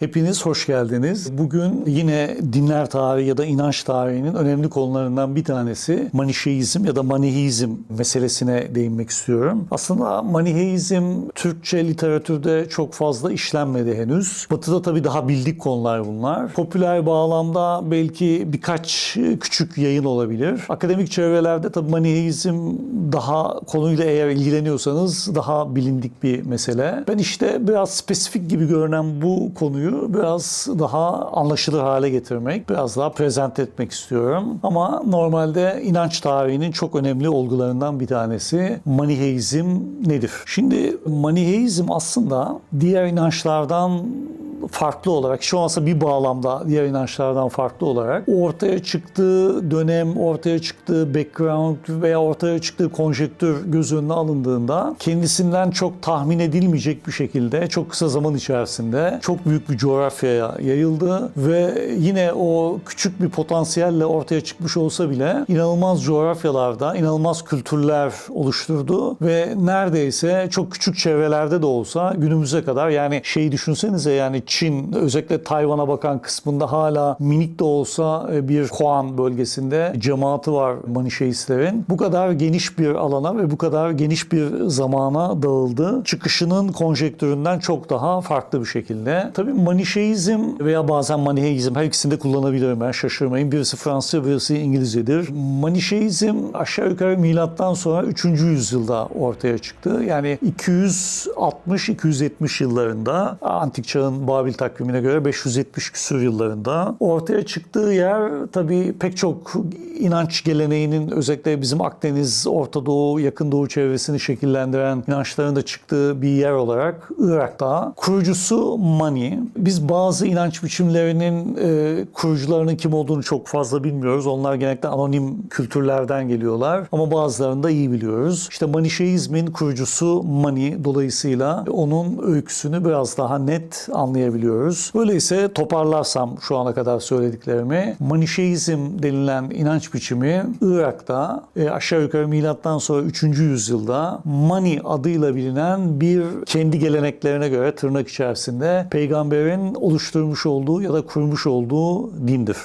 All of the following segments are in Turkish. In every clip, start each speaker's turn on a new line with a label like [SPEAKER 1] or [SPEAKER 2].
[SPEAKER 1] Hepiniz hoş geldiniz. Bugün yine dinler tarihi ya da inanç tarihinin önemli konularından bir tanesi Manişeizm ya da Maniheizm meselesine değinmek istiyorum. Aslında Maniheizm Türkçe literatürde çok fazla işlenmedi henüz. Batı'da tabii daha bildik konular bunlar. Popüler bağlamda belki birkaç küçük yayın olabilir. Akademik çevrelerde tabii Maniheizm daha konuyla eğer ilgileniyorsanız daha bilindik bir mesele. Ben işte biraz spesifik gibi görünen bu konuyu biraz daha anlaşılır hale getirmek, biraz daha prezent etmek istiyorum. Ama normalde inanç tarihinin çok önemli olgularından bir tanesi Maniheizm nedir? Şimdi Maniheizm aslında diğer inançlardan farklı olarak, şu ansa bir bağlamda diğer inançlardan farklı olarak ortaya çıktığı dönem, ortaya çıktığı background veya ortaya çıktığı konjektür göz önüne alındığında kendisinden çok tahmin edilmeyecek bir şekilde çok kısa zaman içerisinde çok büyük bir coğrafyaya yayıldı ve yine o küçük bir potansiyelle ortaya çıkmış olsa bile inanılmaz coğrafyalarda, inanılmaz kültürler oluşturdu ve neredeyse çok küçük çevrelerde de olsa günümüze kadar, yani şeyi düşünsenize, yani Çin, özellikle Tayvan'a bakan kısmında hala minik de olsa bir Huan bölgesinde cemaati var Manişeistlerin. Bu kadar geniş bir alana ve bu kadar geniş bir zamana dağıldı. Çıkışının konjektüründen çok daha farklı bir şekilde. Tabii Manişeizm veya bazen Maniheizm, her ikisini de kullanabilirim ben, şaşırmayın. Birisi Fransızca, birisi İngilizcedir. Manişeizm aşağı yukarı milattan sonra 3. yüzyılda ortaya çıktı. Yani 260-270 yıllarında, antik çağın Babil takvimine göre 570 küsur yıllarında ortaya çıktığı yer tabii pek çok inanç geleneğinin, özellikle bizim Akdeniz, Orta Doğu, Yakın Doğu çevresini şekillendiren inançların da çıktığı bir yer olarak Irak'ta. Kurucusu Mani. Biz bazı inanç biçimlerinin kurucularının kim olduğunu çok fazla bilmiyoruz. Onlar genellikle anonim kültürlerden geliyorlar ama bazılarını da iyi biliyoruz. İşte Manişeizmin kurucusu Mani, dolayısıyla onun öyküsünü biraz daha net anlayabiliyoruz. Öyleyse toparlarsam şu ana kadar söylediklerimi, Manişeizm denilen inanç biçimi Irak'ta aşağı yukarı milattan sonra 3. yüzyılda Mani adıyla bilinen bir, kendi geleneklerine göre tırnak içerisinde, peygamberin oluşturmuş olduğu ya da kurmuş olduğu dindir.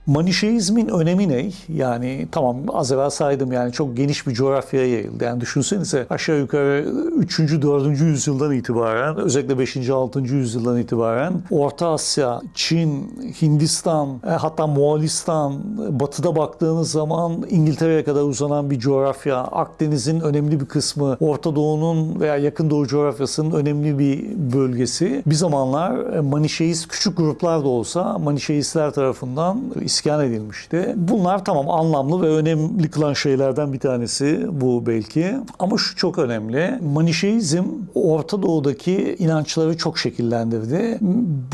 [SPEAKER 1] Manişeizmin önemi ne? Yani tamam, az evvel saydım, yani çok geniş bir coğrafyaya yayıldı. Yani düşünsenize, aşağı yukarı 3. 4. yüzyıldan itibaren, özellikle 5. 6. yüzyıldan itibaren Orta Asya, Çin, Hindistan, hatta Moğolistan, batıda baktığınız zaman İngiltere'ye kadar uzanan bir coğrafya, Akdeniz'in önemli bir kısmı, Orta Doğu'nun veya Yakın Doğu coğrafyasının önemli bir bölgesi. Bir zamanlar Manişeist küçük gruplar da olsa Manişeistler tarafından iskan edilmişti. Bunlar tamam, anlamlı ve önemli kılan şeylerden bir tanesi bu belki. Ama şu çok önemli. Manişeizm Orta Doğu'daki inançları çok şekillendirdi.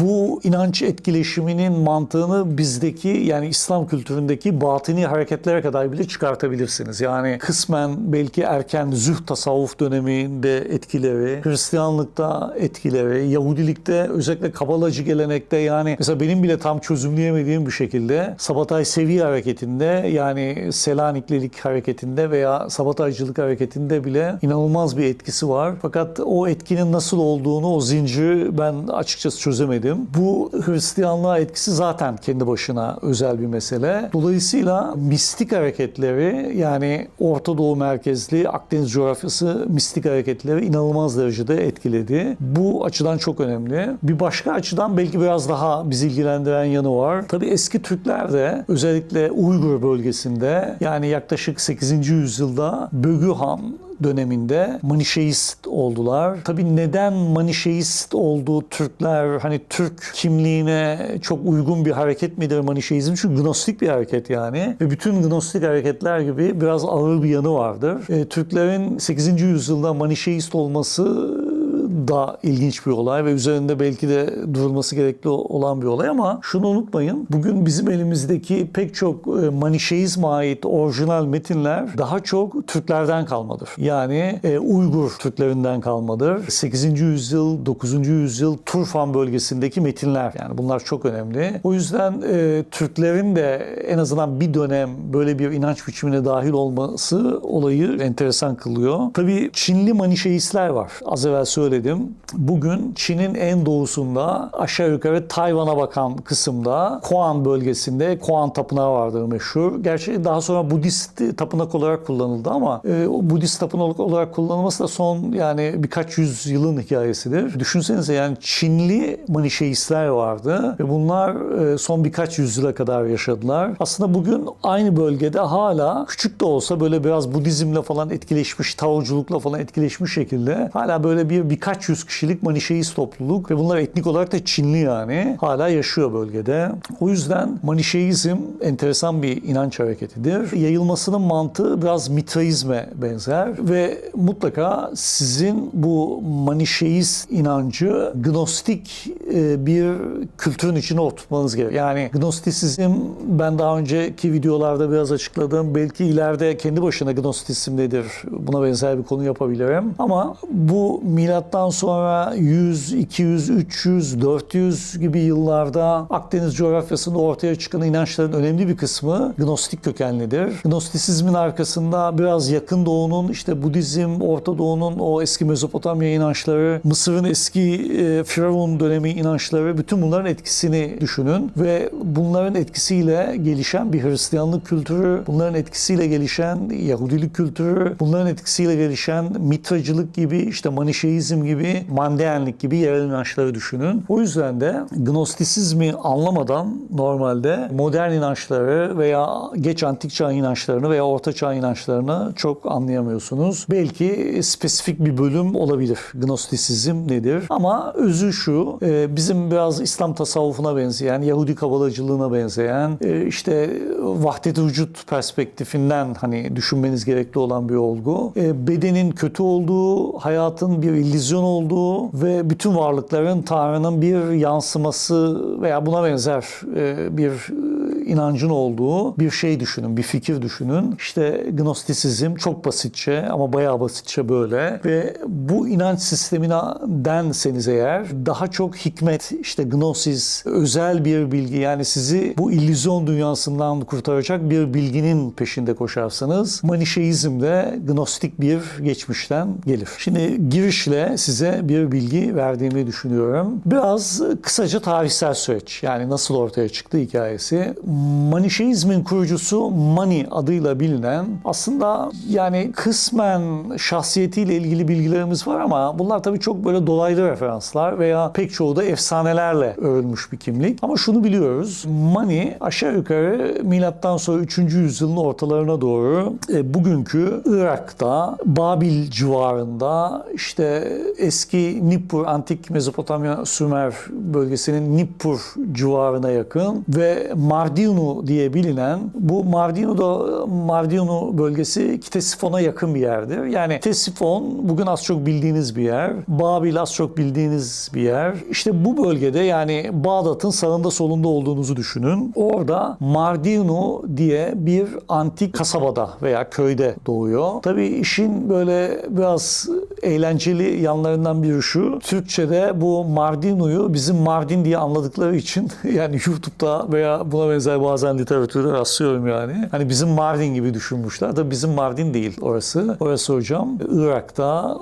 [SPEAKER 1] Bu inanç etkileşiminin mantığını bizdeki, yani İslam kültüründeki batini hareketlere kadar bile çıkartabilirsiniz. Yani kısmen belki erken zühd tasavvuf döneminde etkileri, Hristiyanlıkta etkileri, Yahudilikte, özellikle Kabalacı gelenekte, yani mesela benim bile tam çözümleyemediğim bir şekilde Sabatay Sevi hareketinde, yani Selaniklilik hareketinde veya Sabataycılık hareketinde bile inanılmaz bir etkisi var. Fakat o etkinin nasıl olduğunu, o zinciri ben açıkçası çözemedim. Bu Hristiyanlığa etkisi zaten kendi başına özel bir mesele. Dolayısıyla mistik hareketleri, yani Orta Doğu merkezli Akdeniz coğrafyası mistik hareketleri inanılmaz derecede etkiledi. Bu açıdan çok önemli. Bir başka açıdan belki biraz daha bizi ilgilendiren yanı var. Tabii eski Türkler de özellikle Uygur bölgesinde, yani yaklaşık 8. yüzyılda Bögü Han döneminde Manişeist oldular. Tabii neden Manişeist oldu Türkler? Hani Türk kimliğine çok uygun bir hareket midir Manişeizm? Çünkü Gnostik bir hareket yani. Ve bütün Gnostik hareketler gibi biraz ağır bir yanı vardır. Türklerin 8. yüzyılda Manişeist olması da ilginç bir olay ve üzerinde belki de durulması gerekli olan bir olay ama şunu unutmayın. Bugün bizim elimizdeki pek çok Manişeizm'e ait orijinal metinler daha çok Türklerden kalmadır. Yani Uygur Türklerinden kalmadır. 8. yüzyıl, 9. yüzyıl Turfan bölgesindeki metinler. Yani bunlar çok önemli. O yüzden Türklerin de en azından bir dönem böyle bir inanç biçimine dahil olması olayı enteresan kılıyor. Tabii Çinli Manişeistler var. Az evvel söyledim. Bugün Çin'in en doğusunda aşağı yukarı Tayvan'a bakan kısımda Kuan bölgesinde Kuan tapınağı vardır meşhur. Gerçi daha sonra Budist tapınak olarak kullanıldı ama o Budist tapınak olarak kullanılması da son yani birkaç yüzyılın hikayesidir. Düşünsenize yani Çinli Manişeistler vardı ve bunlar son birkaç yüzyıla kadar yaşadılar. Aslında bugün aynı bölgede hala küçük de olsa böyle biraz Budizmle falan etkileşmiş, Taoculukla falan etkileşmiş şekilde hala böyle birkaç yüz kişilik Manişeist topluluk ve bunlar etnik olarak da Çinli yani hala yaşıyor bölgede. O yüzden Manişeizm enteresan bir inanç hareketidir. Yayılmasının mantığı biraz Mitraizme benzer ve mutlaka sizin bu Manişeist inancı Gnostik bir kültürün içine oturtmanız gerekiyor. Yani Gnostisizm ben daha önceki videolarda biraz açıkladım. Belki ileride kendi başına Gnostisizm nedir? Buna benzer bir konu yapabilirim. Ama bu milattan sonra 100, 200, 300, 400 gibi yıllarda Akdeniz coğrafyasında ortaya çıkan inançların önemli bir kısmı Gnostik kökenlidir. Gnostisizmin arkasında biraz Yakın Doğu'nun, işte Budizm, Orta Doğu'nun o eski Mezopotamya inançları, Mısır'ın eski Firavun dönemi inançları, bütün bunların etkisini düşünün ve bunların etkisiyle gelişen bir Hristiyanlık kültürü, bunların etkisiyle gelişen Yahudilik kültürü, bunların etkisiyle gelişen Mitracılık gibi, işte Manişeizm gibi, Mandeyenlik gibi yerel inançları düşünün. O yüzden de Gnostisizmi anlamadan normalde modern inançları veya geç antik çağ inançlarını veya orta çağ inançlarını çok anlayamıyorsunuz. Belki spesifik bir bölüm olabilir. Gnostisizm nedir? Ama özü şu, bizim biraz İslam tasavvufuna benzeyen, Yahudi kabalacılığına benzeyen, işte vahdet-i vücut perspektifinden hani düşünmeniz gerekli olan bir olgu. Bedenin kötü olduğu, hayatın bir illüzyon olduğu ve bütün varlıkların Tanrı'nın bir yansıması veya buna benzer bir inancın olduğu bir şey düşünün, bir fikir düşünün. İşte Gnostisizm çok basitçe ama bayağı basitçe böyle ve bu inanç sistemindenseniz eğer daha çok hikmet, işte gnosis, özel bir bilgi yani sizi bu illüzyon dünyasından kurtaracak bir bilginin peşinde koşarsanız Manişeizm de gnostik bir geçmişten gelir. Şimdi girişle size bir bilgi verdiğimi düşünüyorum. Biraz kısaca tarihsel süreç yani nasıl ortaya çıktı hikayesi. Manişeizmin kurucusu Mani adıyla bilinen aslında yani kısmen şahsiyetiyle ilgili bilgilerimiz var ama bunlar tabii çok böyle dolaylı referanslar veya pek çoğu da efsanelerle örülmüş bir kimlik. Ama şunu biliyoruz. Mani aşağı yukarı milattan sonra 3. yüzyılın ortalarına doğru bugünkü Irak'ta, Babil civarında işte eski Nippur, antik Mezopotamya Sümer bölgesinin Nippur civarına yakın ve Mardinu diye bilinen bu Mardinu bölgesi Ktesifon'a yakın bir yerdir. Yani Ktesifon bugün az çok bildiğiniz bir yer. Babil az çok bildiğiniz bir yer. İşte bu bölgede yani Bağdat'ın sağında solunda olduğunuzu düşünün. Orada Mardinu diye bir antik kasabada veya köyde doğuyor. Tabii işin böyle biraz eğlenceli yanlarından biri şu. Türkçe'de bu Mardinu'yu bizim Mardin diye anladıkları için yani YouTube'da veya buna benzer bazen literatürde rastlıyorum yani. Hani bizim Mardin gibi düşünmüşler. Tabii bizim Mardin değil orası. Orası hocam Irak'ta,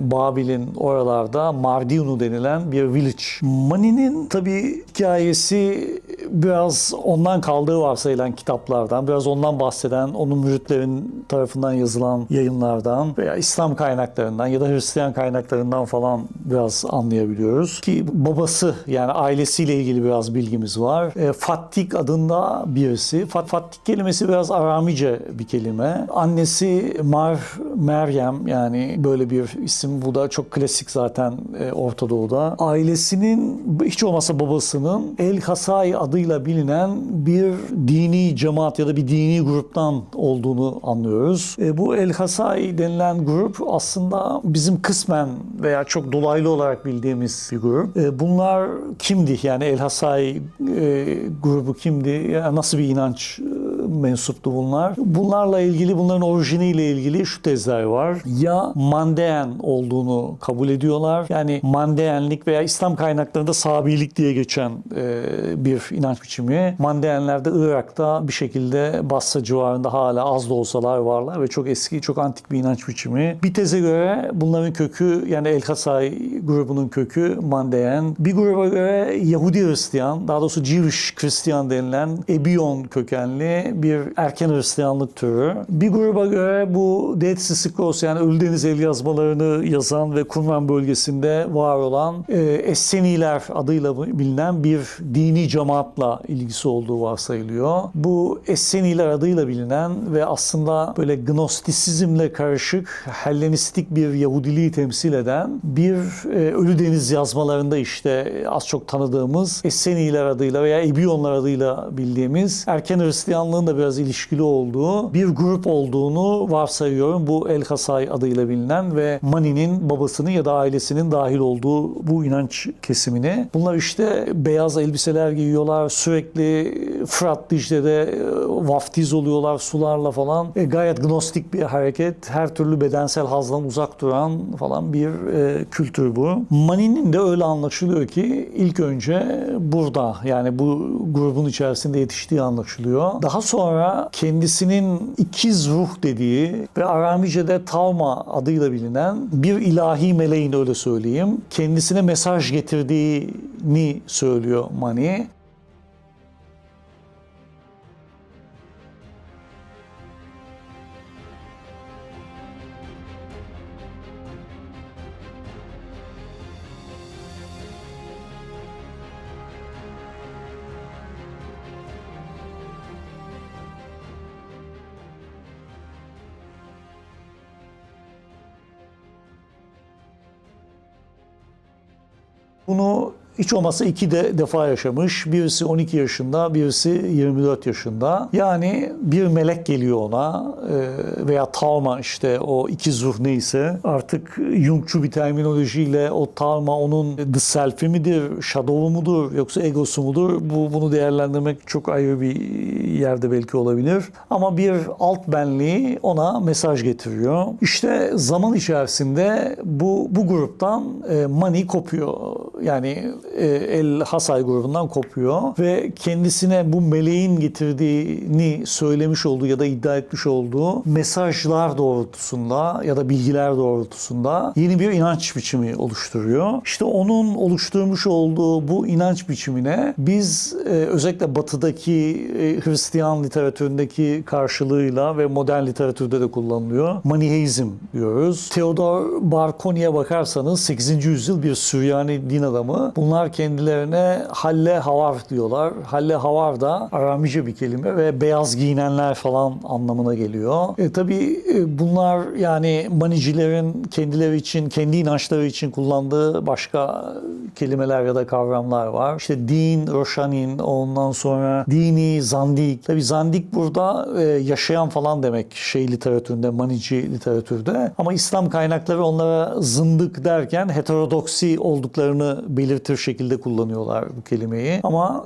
[SPEAKER 1] Babil'in oralarda Mardinu denilen bir village. Mani'nin tabii hikayesi biraz ondan kaldığı varsayılan kitaplardan, biraz ondan bahseden, onun müritlerin tarafından yazılan yayınlardan veya İslam kaynaklarından ya da Hristiyan kaynaklarından falan biraz anlayabiliyoruz. Ki babası yani ailesiyle ilgili biraz bilgimiz var. Fattik adında birisi. Fattik kelimesi biraz Aramice bir kelime. Annesi Meryem yani böyle bir isim. Bu da çok klasik zaten Orta Doğu'da. Ailesinin hiç olmazsa babasının El Kasai adıyla bilinen bir dini cemaat ya da bir dini gruptan olduğunu anlıyoruz. Bu El-Hasai denilen grup aslında bizim kısmen veya çok dolaylı olarak bildiğimiz bir grup. Bunlar kimdi? Yani El-Hasai grubu kimdi? Yani nasıl bir inanç mensuptu bunlar? Bunlarla ilgili, bunların orijiniyle ilgili şu tezler var. Ya Mandean olduğunu kabul ediyorlar. Yani Mandeanlik veya İslam kaynaklarında Sabilik diye geçen bir inanç biçimi. Mandeanler de Irak'ta bir şekilde Basra civarında hala az da olsalar varlar ve çok eski, çok antik bir inanç biçimi. Bir teze göre bunların kökü, yani El-Hasai grubunun kökü Mandean. Bir gruba göre Yahudi Hristiyan, daha doğrusu Jewish Hristiyan denilen Ebiyon kökenli bir erken Hristiyanlık türü. Bir gruba göre bu Dead Sea Scrolls, yani Ölüdeniz el yazmalarını yazan ve Kurman bölgesinde var olan Esseniler adıyla bilinen bir dini cemaatla ilgisi olduğu varsayılıyor. Bu Esseniler adıyla bilinen ve aslında böyle Gnostisizmle karışık Hellenistik bir Yahudiliği temsil eden bir Ölüdeniz yazmalarında işte az çok tanıdığımız Esseniler adıyla veya Ebiyonlar adıyla bildiğimiz erken Hristiyanlığın da biraz ilişkili olduğu bir grup olduğunu varsayıyorum. Bu El-Hasai adıyla bilinen ve Mani'nin babasının ya da ailesinin dahil olduğu bu inanç kesimini. Bunlar işte beyaz elbiseler giyiyorlar. Sürekli Fırat Dicle'de vaftiz oluyorlar sularla falan. Gayet gnostik bir hareket. Her türlü bedensel hazdan uzak duran falan bir kültür bu. Mani'nin de öyle anlaşılıyor ki ilk önce burada, yani bu grubun içerisinde yetiştiği anlaşılıyor. Daha sonra kendisinin ikiz ruh dediği ve Aramice'de Tavma adıyla bilinen bir ilahi meleğin, öyle söyleyeyim, kendisine mesaj getirdiğini söylüyor Mani. Bunu hiç olmazsa iki defa yaşamış. Birisi 12 yaşında, birisi 24 yaşında. Yani bir melek geliyor ona veya Tavma, işte o ikiz ruh neyse. Artık Jungçu bir terminolojiyle o Tavma onun the self'i midir, shadow'u mudur yoksa egosu mudur? Bunu değerlendirmek çok ayrı bir yerde belki olabilir. Ama bir alt benliği ona mesaj getiriyor. İşte zaman içerisinde bu gruptan Mani kopuyor. Yani El-Hasai grubundan kopuyor ve kendisine bu meleğin getirdiğini söylemiş olduğu ya da iddia etmiş olduğu mesajlar doğrultusunda ya da bilgiler doğrultusunda yeni bir inanç biçimi oluşturuyor. İşte onun oluşturmuş olduğu bu inanç biçimine biz özellikle batıdaki Hristiyan literatüründeki karşılığıyla ve modern literatürde de kullanılıyor, Maniheizm diyoruz. Theodor Bar-Kokhni'ye bakarsanız 8. yüzyıl bir Süryani din adamı. Bunlar kendilerine Halle Havar diyorlar. Halle Havar da Aramice bir kelime ve beyaz giyinenler falan anlamına geliyor. Tabii bunlar, yani Manicilerin kendileri için, kendi inançları için kullandığı başka kelimeler ya da kavramlar var. İşte din, Roşanin, ondan sonra dini, zandik. Tabii zandik burada yaşayan falan demek literatüründe, Manici literatürde. Ama İslam kaynakları onlara zındık derken heterodoksi olduklarını belirtir şekilde kullanıyorlar bu kelimeyi. Ama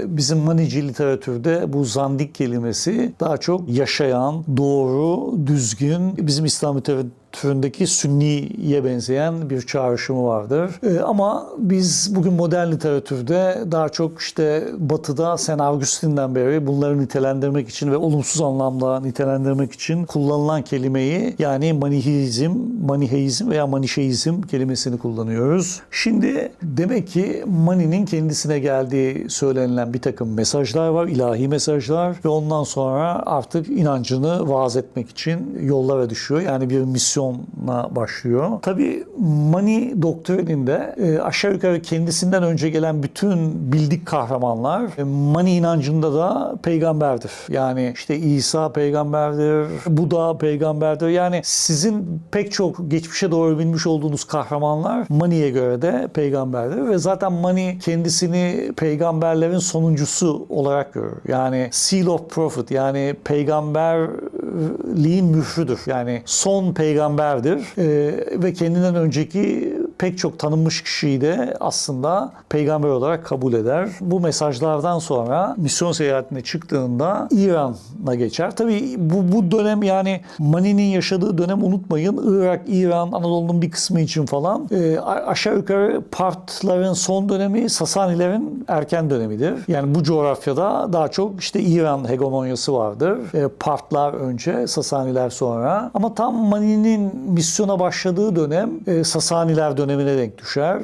[SPEAKER 1] bizim Manici literatürde bu zandik kelimesi daha çok yaşayan, doğru, düzgün, bizim İslam literatüründeki Sünni'ye benzeyen bir çağrışımı vardır. Ama biz bugün modern literatürde daha çok işte Batı'da Saint Augustine'den beri bunları nitelendirmek için ve olumsuz anlamda nitelendirmek için kullanılan kelimeyi, yani Maniheizm veya Manişeizm kelimesini kullanıyoruz. Şimdi demek ki Mani'nin kendisine geldiği söylenilen bir takım mesajlar var, ilahi mesajlar ve ondan sonra artık inancını vaaz etmek için yollara düşüyor. Yani bir misyon misyonla başlıyor. Tabii Mani doktrininde aşağı yukarı kendisinden önce gelen bütün bildik kahramanlar Mani inancında da peygamberdir. Yani işte İsa peygamberdir, Buda peygamberdir. Yani sizin pek çok geçmişe doğru bilmiş olduğunuz kahramanlar Mani'ye göre de peygamberdir ve zaten Mani kendisini peygamberlerin sonuncusu olarak görür. Yani Seal of Prophet, yani peygamberliğin mührüdür. Yani son peygamberdir ve kendinden önceki pek çok tanınmış kişiyi de aslında peygamber olarak kabul eder. Bu mesajlardan sonra misyon seyahatine çıktığında İran'a geçer. Tabii bu dönem, yani Mani'nin yaşadığı dönem, unutmayın, Irak, İran, Anadolu'nun bir kısmı için falan aşağı yukarı Partların son dönemi, Sasanilerin erken dönemidir. Yani bu coğrafyada daha çok işte İran hegemonyası vardır. Partlar önce, Sasaniler sonra. Ama tam Mani'nin misyona başladığı dönem Sasaniler dönemine denk düşer.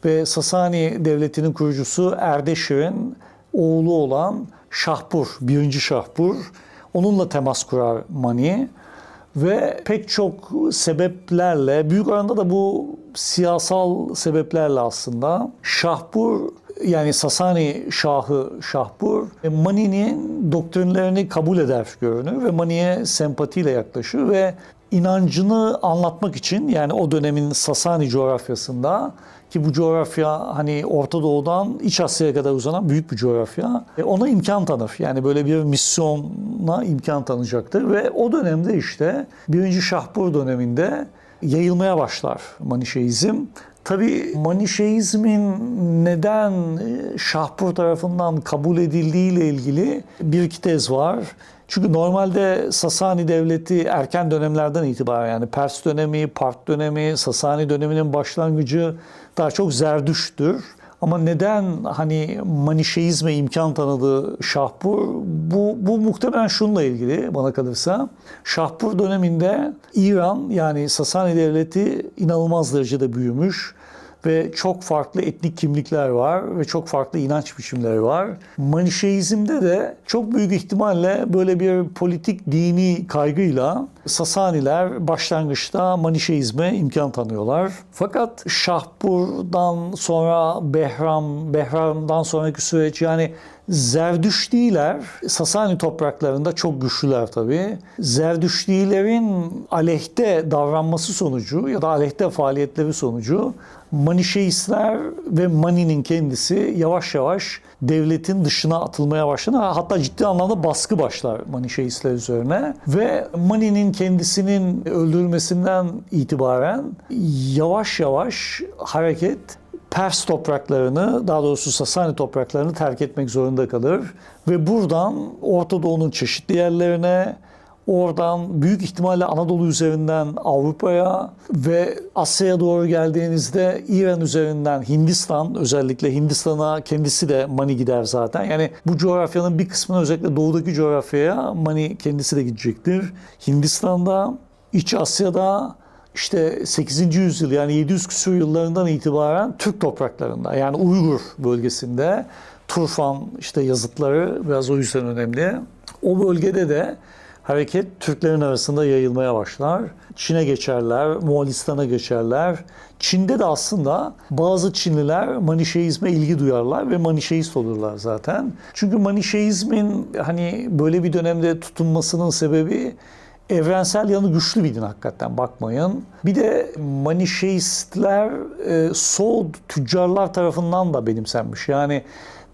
[SPEAKER 1] Ve Sasani devletinin kurucusu Erdeşir'in oğlu olan Şahpur, 1. Şahpur, onunla temas kurar Mani. Ve pek çok sebeplerle, büyük oranda da bu siyasal sebeplerle aslında Şahpur, yani Sasani Şahı Şahpur, Mani'nin doktrinlerini kabul eder görünür ve Mani'ye sempatiyle yaklaşır ve inancını anlatmak için, yani o dönemin Sasani coğrafyasında, ki bu coğrafya hani Orta Doğu'dan İç Asya'ya kadar uzanan büyük bir coğrafya, ona imkan tanır. Yani böyle bir misyona imkan tanıyacaktır ve o dönemde işte 1. Şahpur döneminde yayılmaya başlar Manişeizm. Tabii Manişeizmin neden Şahpur tarafından kabul edildiği ile ilgili bir iki tez var. Çünkü normalde Sasani devleti erken dönemlerden itibaren, yani Pers dönemi, Part dönemi, Sasani döneminin başlangıcı daha çok Zerdüşt'tür. Ama neden hani Manişeizme imkan tanıdığı Şahpur? Bu muhtemelen şununla ilgili bana kalırsa. Şahpur döneminde İran, yani Sasani devleti inanılmaz derecede büyümüş ve çok farklı etnik kimlikler var ve çok farklı inanç biçimleri var. Manişeizmde de çok büyük ihtimalle böyle bir politik dini kaygıyla Sasaniler başlangıçta Manişeizme imkan tanıyorlar. Fakat Şahpur'dan sonra Behram'dan sonraki süreç, yani Zerdüştiler Sasani topraklarında çok güçlüler tabii. Zerdüştilerin aleyhte davranması sonucu ya da aleyhte faaliyetleri sonucu Manişeistler ve Mani'nin kendisi yavaş yavaş devletin dışına atılmaya başlar. Hatta ciddi anlamda baskı başlar Manişeistler üzerine ve Mani'nin kendisinin öldürülmesinden itibaren yavaş yavaş hareket Pers topraklarını, daha doğrusu Sasani topraklarını terk etmek zorunda kalır. Ve buradan Orta Doğu'nun çeşitli yerlerine, oradan büyük ihtimalle Anadolu üzerinden Avrupa'ya ve Asya'ya doğru geldiğinizde İran üzerinden Hindistan, özellikle Hindistan'a kendisi de Mani gider zaten. Yani bu coğrafyanın bir kısmına, özellikle doğudaki coğrafyaya Mani kendisi de gidecektir. Hindistan'da, İç Asya'da, İşte 8. yüzyıl, yani 700 küsur yıllarından itibaren Türk topraklarında, yani Uygur bölgesinde, Turfan işte yazıtları biraz o yüzden önemli. O bölgede de hareket Türklerin arasında yayılmaya başlar. Çin'e geçerler, Moğolistan'a geçerler. Çin'de de aslında bazı Çinliler Manişeizme ilgi duyarlar ve Manişeist olurlar zaten. Çünkü Manişeizmin hani böyle bir dönemde tutunmasının sebebi, evrensel yanı güçlü bir din hakikaten, bakmayın. Bir de Manişeistler Soğud tüccarlar tarafından da benimsenmiş. Yani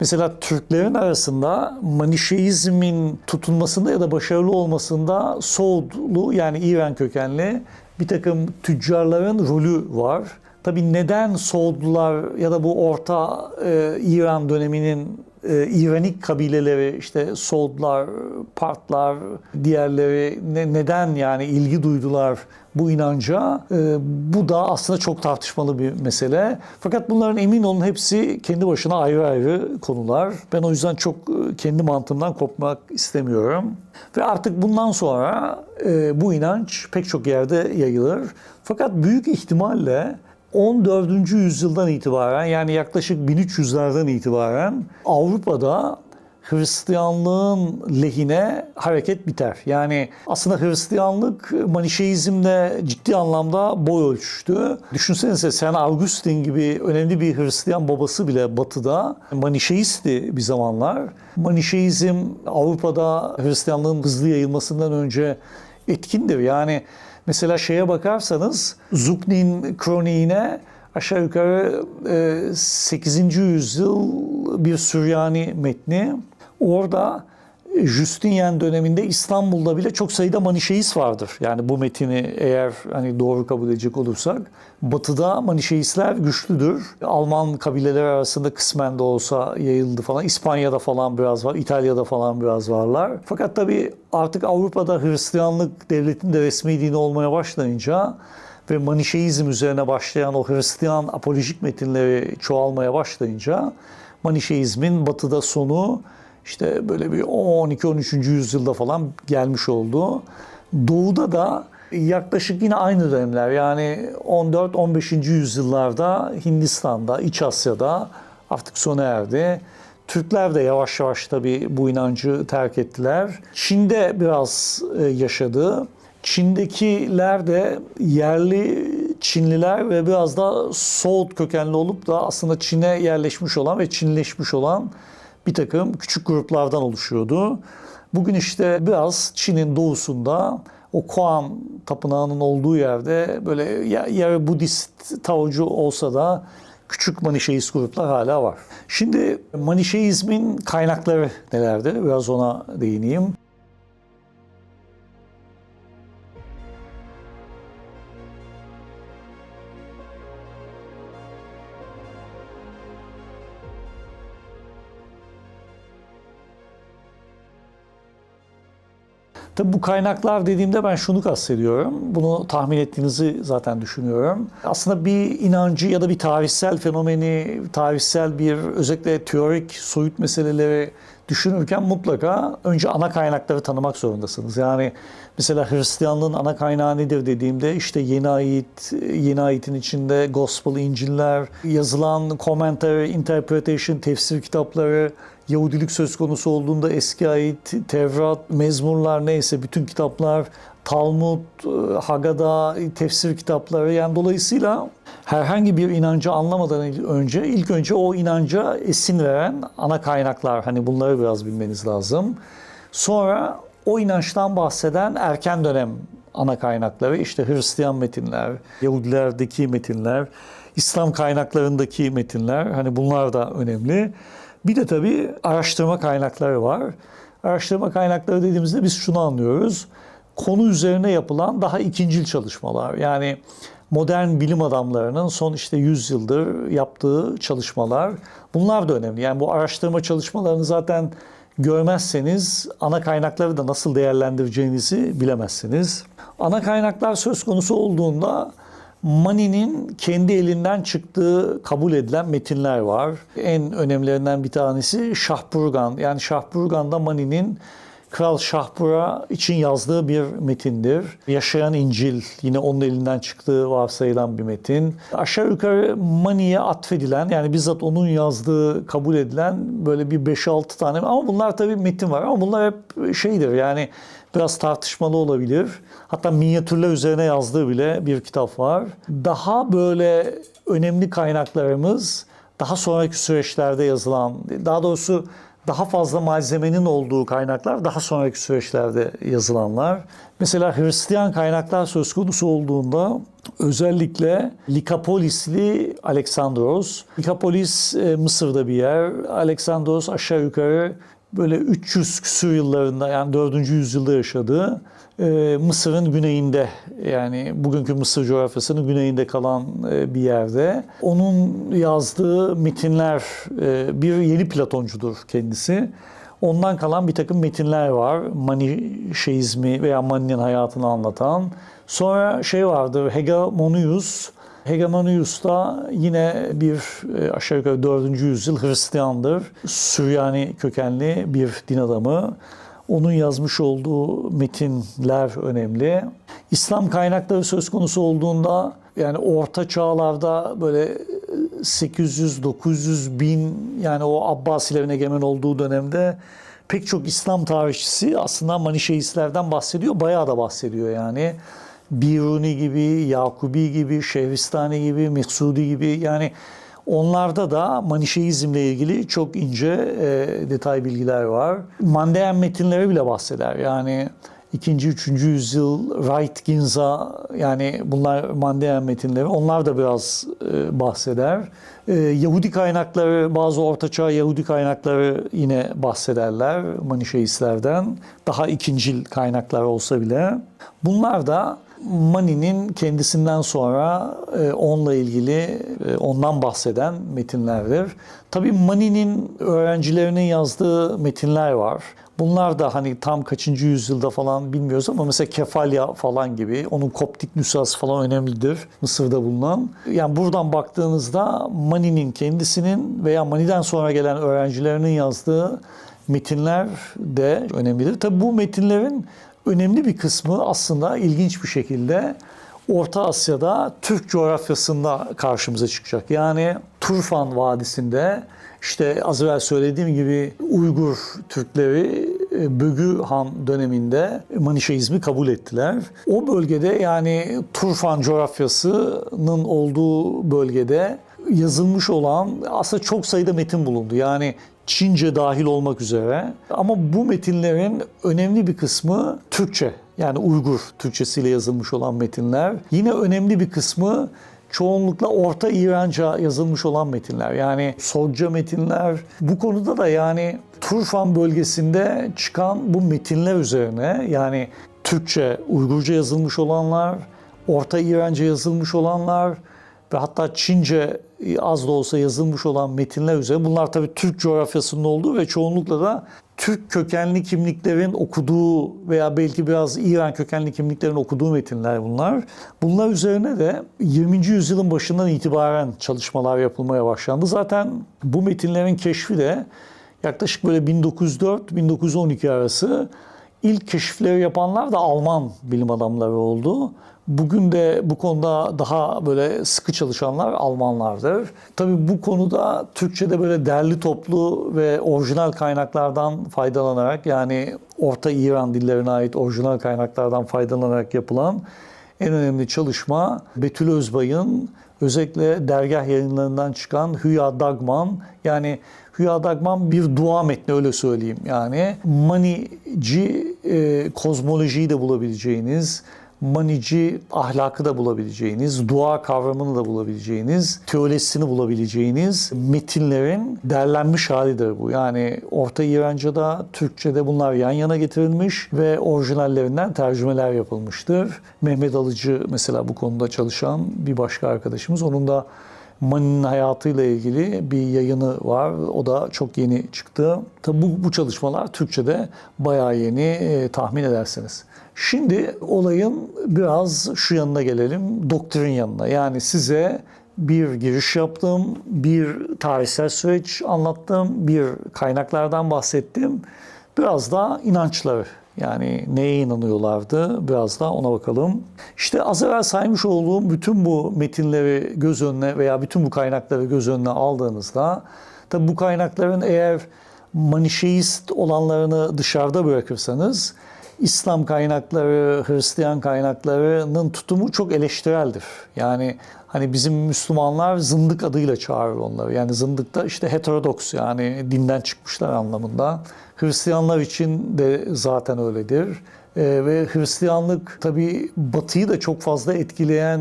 [SPEAKER 1] mesela Türklerin arasında Manişeizmin tutunmasında ya da başarılı olmasında Soğudlu, yani İran kökenli bir takım tüccarların rolü var. Tabii neden Soğudlular ya da bu Orta İran döneminin İranik kabileleri, işte Soğudlar, Partlar, diğerleri neden yani ilgi duydular bu inanca? Bu da aslında çok tartışmalı bir mesele. Fakat bunların emin olun hepsi kendi başına ayrı ayrı konular. Ben o yüzden çok kendi mantığımdan kopmak istemiyorum. Ve artık bundan sonra bu inanç pek çok yerde yayılır. Fakat büyük ihtimalle 14. yüzyıldan itibaren, yani yaklaşık 1300'lerden itibaren Avrupa'da Hristiyanlığın lehine hareket biter. Yani aslında Hristiyanlık Manişeizmle ciddi anlamda boy ölçüştü. Düşünsenize St. Augustin gibi önemli bir Hristiyan babası bile Batı'da Manişeistti bir zamanlar. Manişeizm Avrupa'da Hristiyanlığın hızlı yayılmasından önce etkindir. Yani mesela şeye bakarsanız Zucknin kroniğine aşağı yukarı 8. yüzyıl bir Süryani metni. Orada Justinian döneminde İstanbul'da bile çok sayıda Manişeist vardır. Yani bu metini eğer hani doğru kabul edecek olursak. Batı'da Manişeistler güçlüdür. Alman kabileler arasında kısmen de olsa yayıldı falan. İspanya'da falan biraz var. İtalya'da falan biraz varlar. Fakat tabii artık Avrupa'da Hristiyanlık devletin de resmi dini olmaya başlayınca ve Manişeizm üzerine başlayan o Hristiyan apolojik metinleri çoğalmaya başlayınca Manişeizmin Batı'da sonu işte böyle bir 12-13. yüzyılda falan gelmiş oldu. Doğu'da da yaklaşık yine aynı dönemler yani 14-15. yüzyıllarda Hindistan'da, İç Asya'da artık sona erdi. Türkler de yavaş yavaş tabii bu inancı terk ettiler. Çin'de biraz yaşadı. Çin'dekiler de yerli Çinliler ve biraz da Soğut kökenli olup da aslında Çin'e yerleşmiş olan ve Çinleşmiş olan bir takım küçük gruplardan oluşuyordu. Bugün işte biraz Çin'in doğusunda o Kuan tapınağının olduğu yerde böyle yarı Budist Taocu olsa da küçük Manişeist gruplar hala var. Şimdi Manişeizmin kaynakları nelerdir? Biraz ona değineyim. Tabii bu kaynaklar dediğimde ben şunu kastediyorum. Bunu tahmin ettiğinizi zaten düşünüyorum. Aslında bir inancı ya da bir tarihsel fenomeni, tarihsel bir özellikle teorik soyut meseleleri düşünürken mutlaka önce ana kaynakları tanımak zorundasınız. Yani mesela Hristiyanlığın ana kaynağı nedir dediğimde işte Yeni Ayet'in içinde Gospel, İncil'ler, yazılan commentary, interpretation, tefsir kitapları, Yahudilik söz konusu olduğunda Eski Ayet, Tevrat, Mezmurlar neyse bütün kitaplar, Talmud, Haggadah, tefsir kitapları yani dolayısıyla herhangi bir inancı anlamadan önce ilk önce o inanca esin veren ana kaynaklar hani bunları biraz bilmeniz lazım. Sonra o inançtan bahseden erken dönem ana kaynakları işte Hristiyan metinler, Yahudilerdeki metinler, İslam kaynaklarındaki metinler hani bunlar da önemli. Bir de tabii araştırma kaynakları var. Araştırma kaynakları dediğimizde biz şunu anlıyoruz. Konu üzerine yapılan daha ikincil çalışmalar. Yani modern bilim adamlarının son işte 100 yıldır yaptığı çalışmalar. Bunlar da önemli. Yani bu araştırma çalışmalarını zaten görmezseniz ana kaynakları da nasıl değerlendireceğinizi bilemezsiniz. Ana kaynaklar söz konusu olduğunda Mani'nin kendi elinden çıktığı kabul edilen metinler var. En önemlilerinden bir tanesi Şahburgan. Yani Şahburgan'da Mani'nin Kral Şahpur'a için yazdığı bir metindir. Yaşayan İncil yine onun elinden çıktığı varsayılan bir metin. Aşağı yukarı Mani'ye atfedilen yani bizzat onun yazdığı kabul edilen böyle bir 5-6 tane ama bunlar tabii metin var ama bunlar hep şeydir yani biraz tartışmalı olabilir. Hatta minyatürler üzerine yazdığı bile bir kitap var. Daha böyle önemli kaynaklarımız daha sonraki süreçlerde yazılan, daha doğrusu daha fazla malzemenin olduğu kaynaklar daha sonraki süreçlerde yazılanlar. Mesela Hristiyan kaynaklar söz konusu olduğunda özellikle Likapolisli Aleksandros. Likapolis Mısır'da bir yer. Aleksandros aşağı yukarı böyle 300 küsur yıllarında yani 4. yüzyılda yaşadı. Mısır'ın güneyinde yani bugünkü Mısır coğrafyasının güneyinde kalan bir yerde. Onun yazdığı metinler bir yeni Platoncudur kendisi. Ondan kalan bir takım metinler var. Manişeizmi veya Mani'nin hayatını anlatan. Sonra şey vardır Hegemonius. Hegemonius da yine bir aşağı yukarı 4. yüzyıl Hristiyandır. Süryani kökenli bir din adamı. Onun yazmış olduğu metinler önemli. İslam kaynakları söz konusu olduğunda yani orta çağlarda böyle 800-900 bin, yani o Abbasilerin egemen olduğu dönemde pek çok İslam tarihçisi aslında Manişeistlerden bahsediyor. Bayağı da bahsediyor yani. Biruni gibi, Yakubi gibi, Şehristani gibi, Meksudi gibi, yani onlarda da Manişeizmle ilgili çok ince detay bilgiler var. Mandeyen metinleri bile bahseder. Yani 2. 3. yüzyıl Wright, Ginza, yani bunlar Mandeyen metinleri. Onlar da biraz bahseder. Yahudi kaynakları, bazı Ortaçağ Yahudi kaynakları yine bahsederler Manişeistlerden. Daha ikincil kaynaklar olsa bile. Bunlar da Mani'nin kendisinden sonra onunla ilgili, ondan bahseden metinlerdir. Tabii Mani'nin öğrencilerinin yazdığı metinler var. Bunlar da hani tam kaçıncı yüzyılda falan bilmiyoruz ama mesela Kefalya falan gibi, onun Koptik nüshası falan önemlidir Mısır'da bulunan. Yani buradan baktığınızda Mani'nin kendisinin veya Mani'den sonra gelen öğrencilerinin yazdığı metinler de önemlidir. Tabii bu metinlerin önemli bir kısmı aslında ilginç bir şekilde Orta Asya'da Türk coğrafyasında karşımıza çıkacak. Yani Turfan Vadisi'nde, işte az evvel söylediğim gibi Uygur Türkleri Bögü Han döneminde Manişeizmi kabul ettiler. O bölgede, yani Turfan coğrafyasının olduğu bölgede yazılmış olan aslında çok sayıda metin bulundu. Yani Çince dahil olmak üzere. Ama bu metinlerin önemli bir kısmı Türkçe. Yani Uygur Türkçesiyle yazılmış olan metinler. Yine önemli bir kısmı çoğunlukla Orta İranca yazılmış olan metinler. Yani Sogca metinler. Bu konuda da yani Turfan bölgesinde çıkan bu metinler üzerine, yani Türkçe, Uygurca yazılmış olanlar, Orta İranca yazılmış olanlar ve hatta Çince az da olsa yazılmış olan metinler üzerine, bunlar tabii Türk coğrafyasının olduğu ve çoğunlukla da Türk kökenli kimliklerin okuduğu veya belki biraz İran kökenli kimliklerin okuduğu metinler bunlar. Bunlar üzerine de 20. yüzyılın başından itibaren çalışmalar yapılmaya başlandı. Zaten bu metinlerin keşfi de yaklaşık böyle 1904-1912 arası. İlk keşifleri yapanlar da Alman bilim adamları oldu. Bugün de bu konuda daha böyle sıkı çalışanlar Almanlardır. Tabii bu konuda Türkçe'de böyle derli toplu ve orijinal kaynaklardan faydalanarak, yani Orta İran dillerine ait orijinal kaynaklardan faydalanarak yapılan en önemli çalışma Betül Özbay'ın özellikle dergah yayınlarından çıkan Hüya Dagman, yani Hüya Dagman bir dua metni, öyle söyleyeyim. Yani Manici kozmolojiyi de bulabileceğiniz, Manici ahlakı da bulabileceğiniz, dua kavramını da bulabileceğiniz, teolojisini bulabileceğiniz metinlerin derlenmiş halidir bu. Yani Orta İranca'da, Türkçe'de bunlar yan yana getirilmiş ve orijinallerinden tercümeler yapılmıştır. Mehmet Alıcı mesela bu konuda çalışan bir başka arkadaşımız. Onun da Mani'nin hayatıyla ilgili bir yayını var. O da çok yeni çıktı. Tabi bu çalışmalar Türkçe'de bayağı yeni, tahmin ederseniz. Şimdi olayın biraz şu yanına gelelim, doktrin yanına. Yani size bir giriş yaptım, bir tarihsel süreç anlattım, bir kaynaklardan bahsettim. Biraz da inançları, yani neye inanıyorlardı, biraz da ona bakalım. İşte az evvel saymış olduğum bütün bu metinleri göz önüne veya bütün bu kaynakları göz önüne aldığınızda, tabi bu kaynakların eğer Manişeist olanlarını dışarıda bırakırsanız, İslam kaynakları, Hristiyan kaynaklarının tutumu çok eleştireldir. Yani hani bizim Müslümanlar zındık adıyla çağırır onları. Yani zındık da işte heterodoks, yani dinden çıkmışlar anlamında. Hristiyanlar için de zaten öyledir. Ve Hristiyanlık tabii Batı'yı da çok fazla etkileyen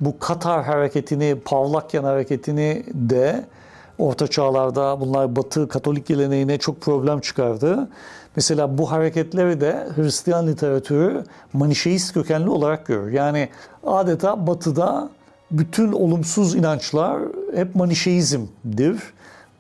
[SPEAKER 1] bu Katar hareketini, Pavlakyan hareketini de Orta Çağlarda bunlar Batı Katolik geleneğine çok problem çıkardı. Mesela bu hareketleri de Hristiyan literatürü Manişeist kökenli olarak görür. Yani adeta Batı'da bütün olumsuz inançlar hep Manişeizmdir.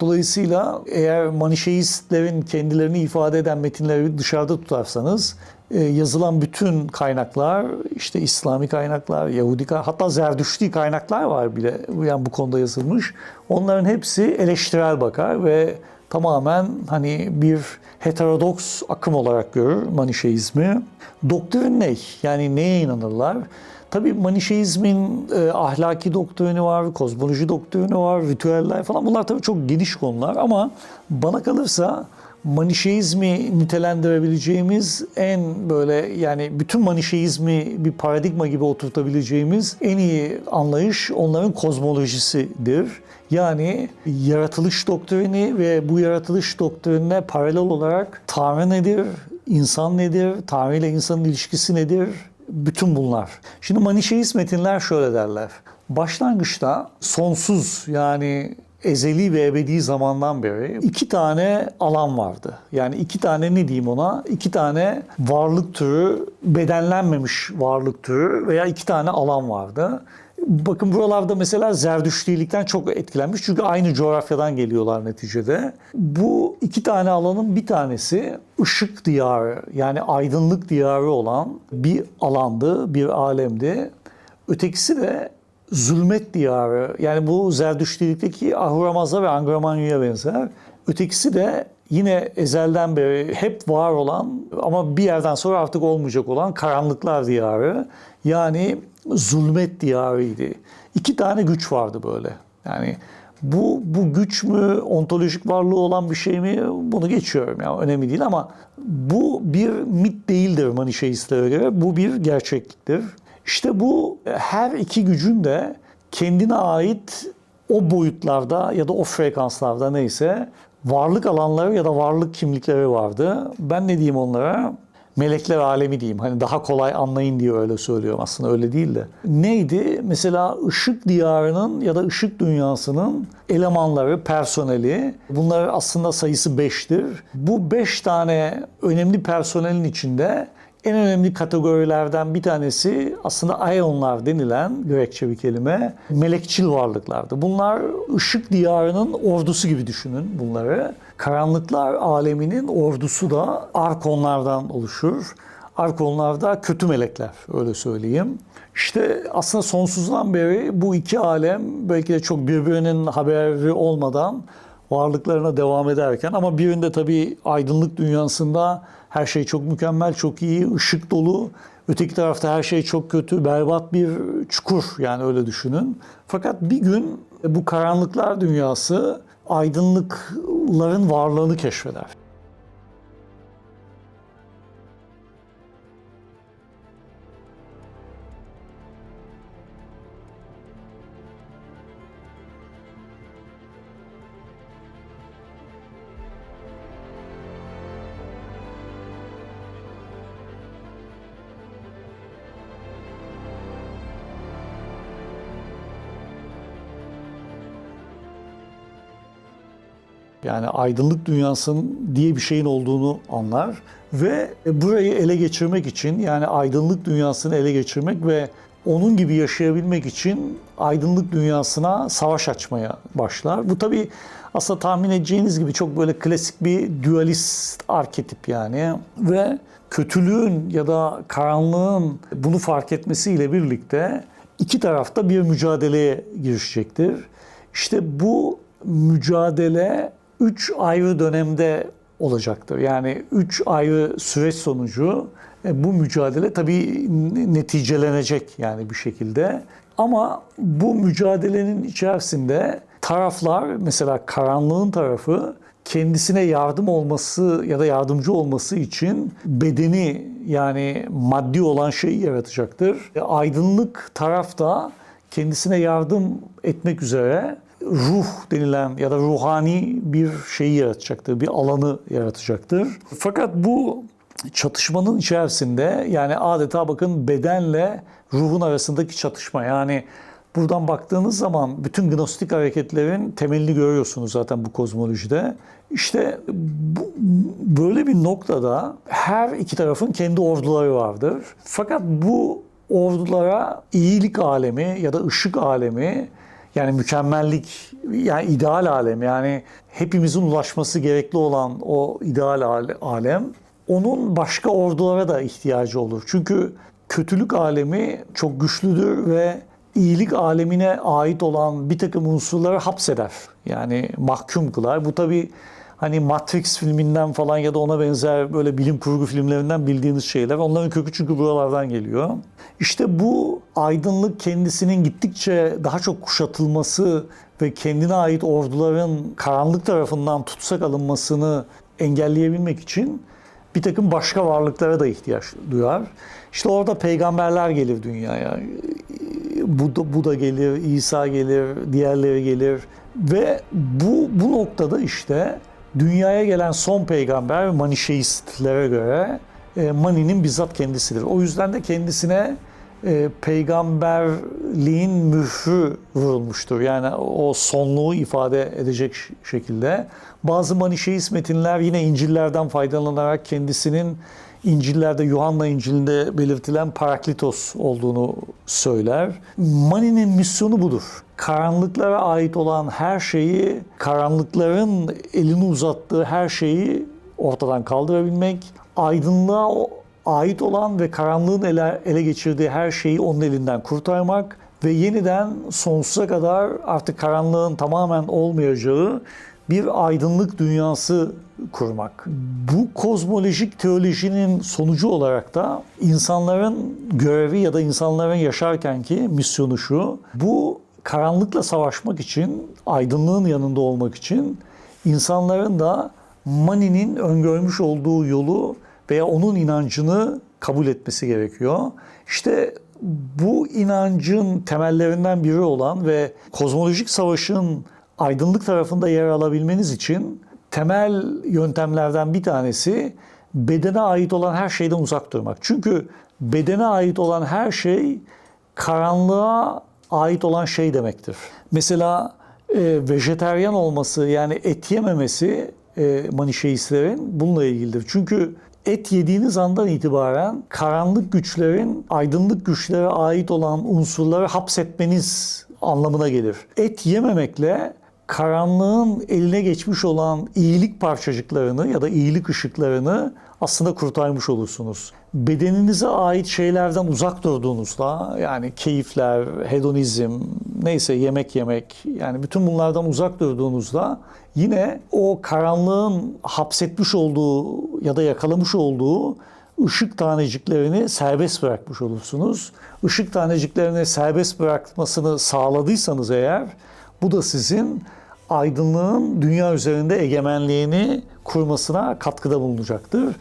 [SPEAKER 1] Dolayısıyla eğer Manişeistlerin kendilerini ifade eden metinleri dışarıda tutarsanız, yazılan bütün kaynaklar, işte İslami kaynaklar, Yahudi hatta Zerdüşti kaynaklar var bile, yani bu konuda yazılmış. Onların hepsi eleştirel bakar ve tamamen hani bir heterodoks akım olarak görür Manişeizmi. Doktrin ne? Yani neye inanırlar? Tabii Manişeizmin ahlaki doktrini var, kozmoloji doktrini var, ritüeller falan. Bunlar tabii çok geniş konular ama bana kalırsa Manişeizmi nitelendirebileceğimiz en böyle yani bütün Manişeizmi bir paradigma gibi oturtabileceğimiz en iyi anlayış onların kozmolojisidir. Yani yaratılış doktrini ve bu yaratılış doktrinine paralel olarak Tanrı nedir, insan nedir, Tanrı ile insanın ilişkisi nedir? Bütün bunlar. Şimdi Manişeist metinler şöyle derler. Başlangıçta sonsuz yani ezeli ve ebedi zamandan beri iki tane alan vardı. Yani iki tane ne diyeyim ona? İki tane varlık türü, bedenlenmemiş varlık türü veya iki tane alan vardı. Bakın buralarda mesela Zerdüştilikten çok etkilenmiş çünkü aynı coğrafyadan geliyorlar neticede. Bu iki tane alanın bir tanesi ışık diyarı yani aydınlık diyarı olan bir alandı, bir alemdi. Ötekisi de zulmet diyarı yani bu Zerdüştilikteki Ahura Mazda ve Angra Mainyu'ya benzer. Ötekisi de yine ezelden beri hep var olan ama bir yerden sonra artık olmayacak olan karanlıklar diyarı. Yani zulmet diyarıydı. İki tane güç vardı böyle. Yani bu güç mü, ontolojik varlığı olan bir şey mi bunu geçiyorum. Yani önemli değil ama bu bir mit değildir Manişeistlere göre. Bu bir gerçekliktir. İşte bu her iki gücün de kendine ait o boyutlarda ya da o frekanslarda neyse varlık alanları ya da varlık kimlikleri vardı. Ben ne diyeyim onlara? Melekler alemi diyeyim. Hani daha kolay anlayın diye öyle söylüyorum. Aslında öyle değil de. Neydi? Mesela ışık diyarının ya da ışık dünyasının elemanları, personeli. Bunlar aslında sayısı 5'tir. Bu 5 tane önemli personelin içinde en önemli kategorilerden bir tanesi aslında Aeonlar denilen Grekçe bir kelime, melekçil varlıklardı. Bunlar ışık diyarının ordusu gibi düşünün bunları. Karanlıklar aleminin ordusu da arkonlardan oluşur. Arkonlar da kötü melekler öyle söyleyeyim. İşte aslında sonsuzdan beri bu iki alem belki de çok birbirinin haberi olmadan varlıklarına devam ederken ama birinde tabii aydınlık dünyasında her şey çok mükemmel, çok iyi, ışık dolu. Öteki tarafta her şey çok kötü, berbat bir çukur yani öyle düşünün. Fakat bir gün bu karanlıklar dünyası aydınlıkların varlığını keşfeder. Yani aydınlık dünyasının diye bir şeyin olduğunu anlar ve burayı ele geçirmek için yani aydınlık dünyasını ele geçirmek ve onun gibi yaşayabilmek için aydınlık dünyasına savaş açmaya başlar. Bu tabii aslında tahmin edeceğiniz gibi çok böyle klasik bir dualist arketip yani ve kötülüğün ya da karanlığın bunu fark etmesiyle birlikte iki tarafta bir mücadeleye girişecektir. İşte bu mücadele 3 ayrı dönemde olacaktır. Yani 3 ayrı süreç sonucu bu mücadele tabii neticelenecek yani bir şekilde. Ama bu mücadelenin içerisinde taraflar mesela karanlığın tarafı kendisine yardım olması ya da yardımcı olması için bedeni yani maddi olan şeyi yaratacaktır. Aydınlık taraf da kendisine yardım etmek üzere ruh denilen ya da ruhani bir şeyi yaratacaktır, bir alanı yaratacaktır. Fakat bu çatışmanın içerisinde yani adeta bakın bedenle ruhun arasındaki çatışma yani buradan baktığınız zaman bütün gnostik hareketlerin temelini görüyorsunuz zaten bu kozmolojide. İşte böyle bir noktada her iki tarafın kendi orduları vardır. Fakat bu ordulara iyilik alemi ya da ışık alemi yani mükemmellik, yani ideal alem, yani hepimizin ulaşması gerekli olan o ideal alem, onun başka ordulara da ihtiyacı olur. Çünkü kötülük alemi çok güçlüdür ve iyilik alemine ait olan bir takım unsurları hapseder. Yani mahkum kılar. Bu tabii hani Matrix filminden falan ya da ona benzer böyle bilim kurgu filmlerinden bildiğiniz şeyler. Onların kökü çünkü buralardan geliyor. İşte bu aydınlık kendisinin gittikçe daha çok kuşatılması ve kendine ait orduların karanlık tarafından tutsak alınmasını engelleyebilmek için bir takım başka varlıklara da ihtiyaç duyar. İşte orada peygamberler gelir dünyaya. Buda gelir, İsa gelir, diğerleri gelir. Ve bu noktada işte dünyaya gelen son peygamber Manişeistlere göre Mani'nin bizzat kendisidir. O yüzden de kendisine peygamberliğin mührü vurulmuştur. Yani o sonluğu ifade edecek şekilde. Bazı Manişeist metinler yine İncil'lerden faydalanarak kendisinin İncil'lerde, Yuhanna İncil'inde belirtilen Paraklitos olduğunu söyler. Mani'nin misyonu budur. Karanlıklara ait olan her şeyi, karanlıkların elini uzattığı her şeyi ortadan kaldırabilmek, aydınlığa ait olan ve karanlığın ele geçirdiği her şeyi onun elinden kurtarmak ve yeniden sonsuza kadar artık karanlığın tamamen olmayacağı bir aydınlık dünyası kurmak. Bu kozmolojik teolojinin sonucu olarak da insanların görevi ya da insanların yaşarkenki misyonu şu: bu karanlıkla savaşmak için, aydınlığın yanında olmak için insanların da Mani'nin öngörmüş olduğu yolu veya onun inancını kabul etmesi gerekiyor. İşte bu inancın temellerinden biri olan ve kozmolojik savaşın aydınlık tarafında yer alabilmeniz için temel yöntemlerden bir tanesi bedene ait olan her şeyden uzak durmak. Çünkü bedene ait olan her şey karanlığa ait olan şey demektir. Mesela vejeteryan olması, yani et yememesi Manişeistlerin bununla ilgilidir. Çünkü et yediğiniz andan itibaren karanlık güçlerin aydınlık güçlere ait olan unsurları hapsetmeniz anlamına gelir. Et yememekle karanlığın eline geçmiş olan iyilik parçacıklarını ya da iyilik ışıklarını aslında kurtarmış olursunuz. Bedeninize ait şeylerden uzak durduğunuzda, yani keyifler, hedonizm, neyse yemek yemek, yani bütün bunlardan uzak durduğunuzda yine o karanlığın hapsetmiş olduğu ya da yakalamış olduğu ışık taneciklerini serbest bırakmış olursunuz. Işık taneciklerini serbest bırakmasını sağladıysanız eğer, bu da sizin aydınlığın dünya üzerinde egemenliğini kurmasına katkıda bulunacaktır.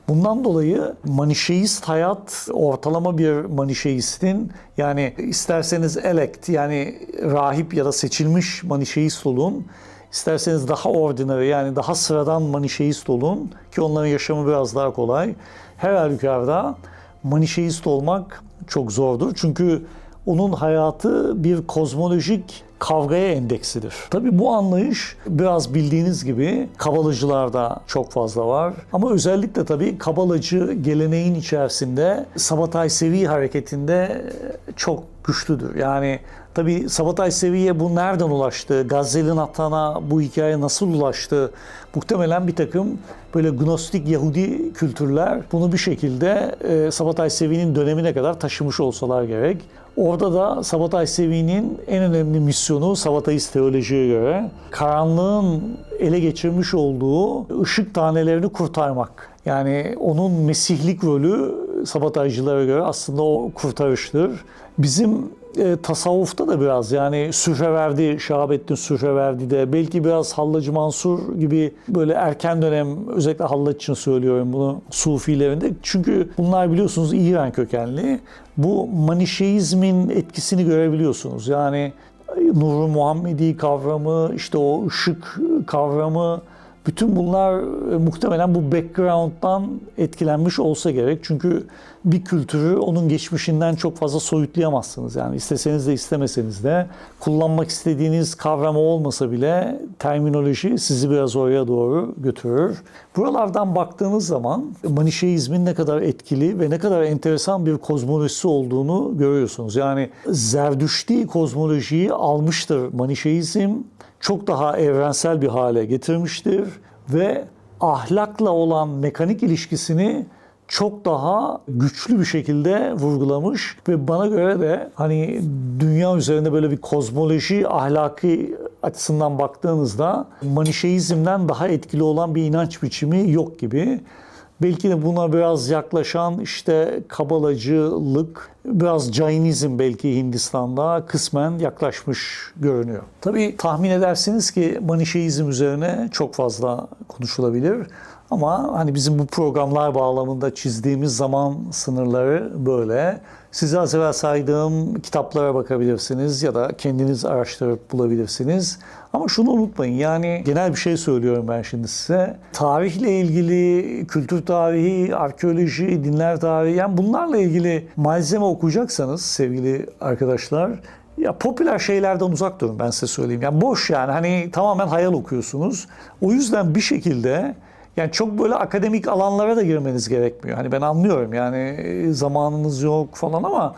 [SPEAKER 1] Bundan dolayı Manişeist hayat, ortalama bir Manişeistin, yani isterseniz elect, yani rahip ya da seçilmiş Manişeist olun, isterseniz daha ordinary, yani daha sıradan Manişeist olun ki onların yaşamı biraz daha kolay. Her halükarda Manişeist olmak çok zordur. Çünkü onun hayatı bir kozmolojik kavgaya endeksidir. Tabii bu anlayış biraz bildiğiniz gibi Kabalacılarda çok fazla var. Ama özellikle tabii Kabalacı geleneğin içerisinde Sabatay Sevi hareketinde çok güçlüdür. Yani tabii Sabatay Sevi'ye bu nereden ulaştı? Gazze'li Natan'a bu hikaye nasıl ulaştı? Muhtemelen bir takım böyle Gnostik Yahudi kültürler bunu bir şekilde Sabatay Sevi'nin dönemine kadar taşımış olsalar gerek. Orada da Sabatay Sevi'nin en önemli misyonu Sabatayist teolojiye göre karanlığın ele geçirmiş olduğu ışık tanelerini kurtarmak. Yani onun mesihlik rolü Sabataycılara göre aslında o kurtarıştır. Bizim tasavvufta da biraz, yani Sühreverdi, Şahabettin Sühreverdi'de, belki biraz Hallacı Mansur gibi böyle erken dönem, özellikle Hallaç için söylüyorum bunu, Sufilerinde. Çünkü bunlar biliyorsunuz İran kökenli. Bu Manişeizmin etkisini görebiliyorsunuz. Yani Nur-u Muhammedi kavramı, işte o ışık kavramı, bütün bunlar muhtemelen bu background'dan etkilenmiş olsa gerek. Çünkü bir kültürü onun geçmişinden çok fazla soyutlayamazsınız. Yani isteseniz de istemeseniz de kullanmak istediğiniz kavram olmasa bile terminoloji sizi biraz oraya doğru götürür. Buralardan baktığınız zaman Manişeizmin ne kadar etkili ve ne kadar enteresan bir kozmolojisi olduğunu görüyorsunuz. Yani Zerdüşti kozmolojiyi almıştır Manişeizm, çok daha evrensel bir hale getirmiştir ve ahlakla olan mekanik ilişkisini çok daha güçlü bir şekilde vurgulamış ve bana göre de hani dünya üzerinde böyle bir kozmoloji ahlaki açısından baktığınızda Manişeizm'den daha etkili olan bir inanç biçimi yok gibi. Belki de buna biraz yaklaşan işte kabalacılık, biraz Jainizm belki Hindistan'da kısmen yaklaşmış görünüyor. Tabii tahmin edersiniz ki Manişeizm üzerine çok fazla konuşulabilir. Ama hani bizim bu programlar bağlamında çizdiğimiz zaman sınırları böyle. Size az evvel saydığım kitaplara bakabilirsiniz ya da kendiniz araştırıp bulabilirsiniz. Ama şunu unutmayın, yani genel bir şey söylüyorum ben şimdi size. Tarihle ilgili, kültür tarihi, arkeoloji, dinler tarihi, yani bunlarla ilgili malzeme okuyacaksanız sevgili arkadaşlar, ya popüler şeylerden uzak durun, ben size söyleyeyim. Yani boş, yani hani tamamen hayal okuyorsunuz. O yüzden bir şekilde yani çok böyle akademik alanlara da girmeniz gerekmiyor. Hani ben anlıyorum yani zamanınız yok falan ama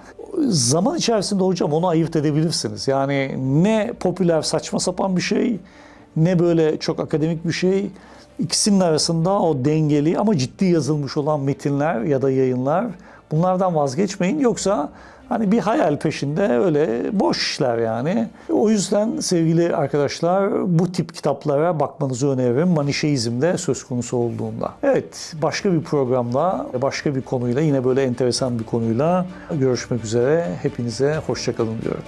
[SPEAKER 1] zaman içerisinde hocam onu ayırt edebilirsiniz. Yani ne popüler saçma sapan bir şey, ne böyle çok akademik bir şey. İkisinin arasında o dengeli ama ciddi yazılmış olan metinler ya da yayınlar, bunlardan vazgeçmeyin. Yoksa hani bir hayal peşinde öyle boş işler yani. O yüzden sevgili arkadaşlar bu tip kitaplara bakmanızı öneririm Manişeizm'de söz konusu olduğunda. Evet, başka bir programda, başka bir konuyla, yine böyle enteresan bir konuyla görüşmek üzere. Hepinize hoşça kalın diyorum.